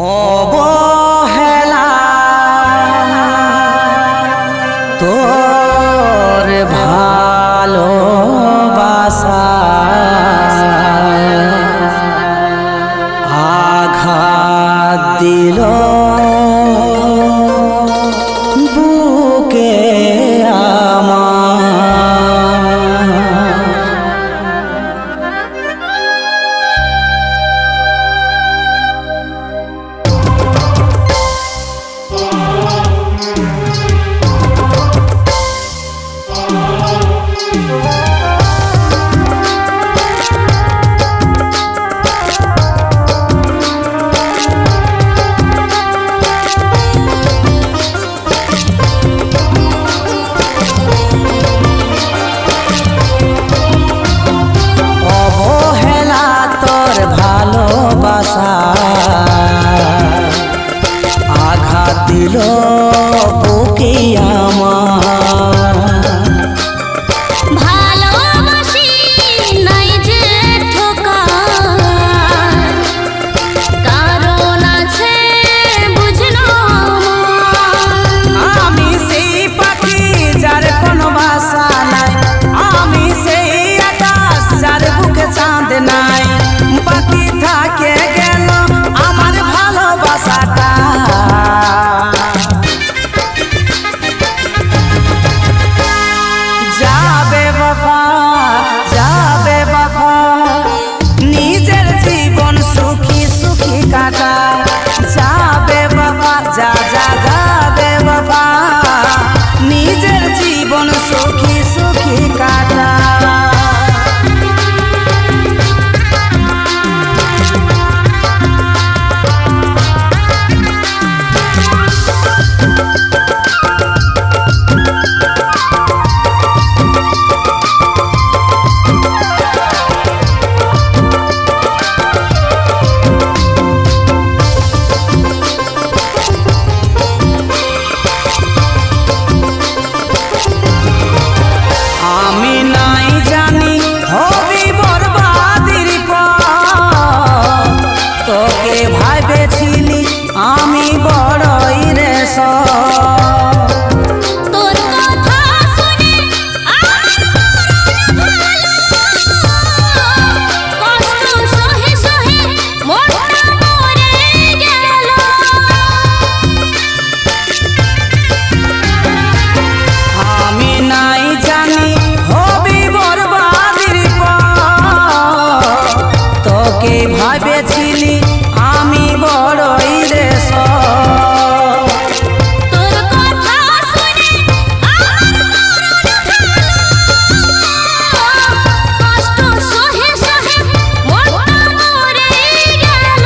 অবহেলা তোর ভালোবাসা আঘাত দিল বুকে আঘাত দিল বুকে আমার ভালোবাসি নাই যে ঠোকা কারণ আছে বুঝলো আমি সেই পাখি যার কোনো বাসা নাই আমি সেই আকাশ যার বুকে চাঁদ নাই বাকি থাকে গেল আমার ভালোবাসাটা যাবে বাবা যাবে বাবা নিজের জীবন সুখী সুখী কাটা যাবে বাবা যা যা যাবে বাবা নিজের জীবন সুখী সুখী কাটা আমি নাই জানি হবি বরবাদির পর তোকে ভাবেছিলি আমি বড়ই রে তোর কথা শুনে কষ্ট সহে সহে মনটা মরে গেল আমি নাই জানি হবি বরবাদির পর তোকে ভাবেছিলি আমি বড়ই রে তোর কথা শুনে কষ্ট সহে সহে মনটা মরে গেল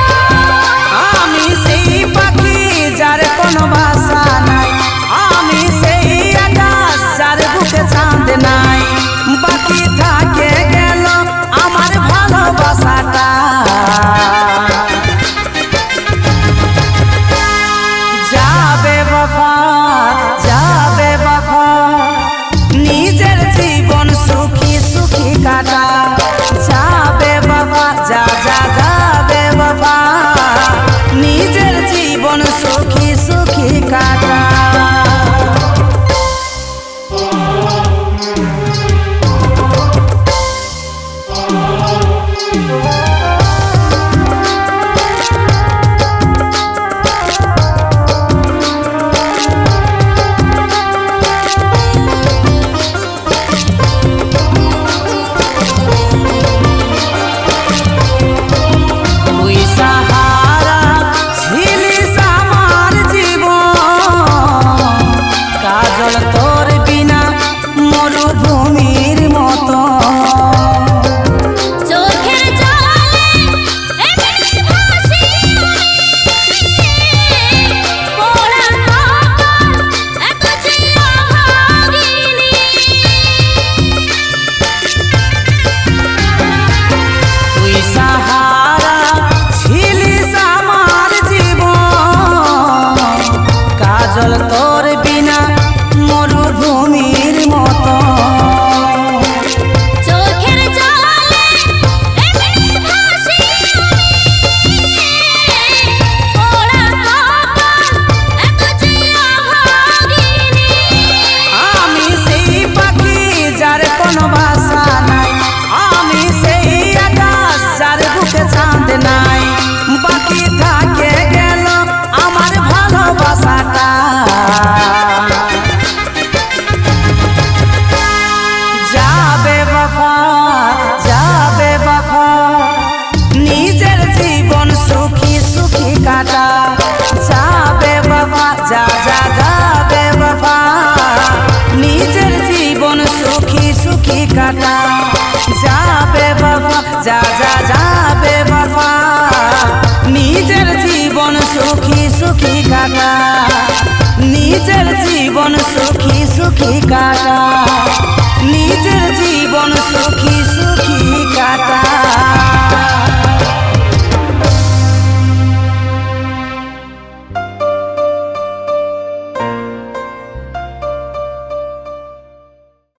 আমি সেই পাখি যার কোনো ভাষা নাই আমি সেই আকাশ যার বুকে চাঁদ নাই বাকি থাকে গেল আমার ভালোবাসাটা যাবে বাবা যাবে বাবা নিজের জীবন সুখী সুখী কাটা যাবে বাবা যা যা যাবে বাবা নিজের জীবন সুখী সুখী কাটা তুই সাহারা ছিলিস আমার জীবন কাজল তোর বিনা মরুভূমির মতো চোখের জল নিজের জীবন সুখী সুখী কাটাই।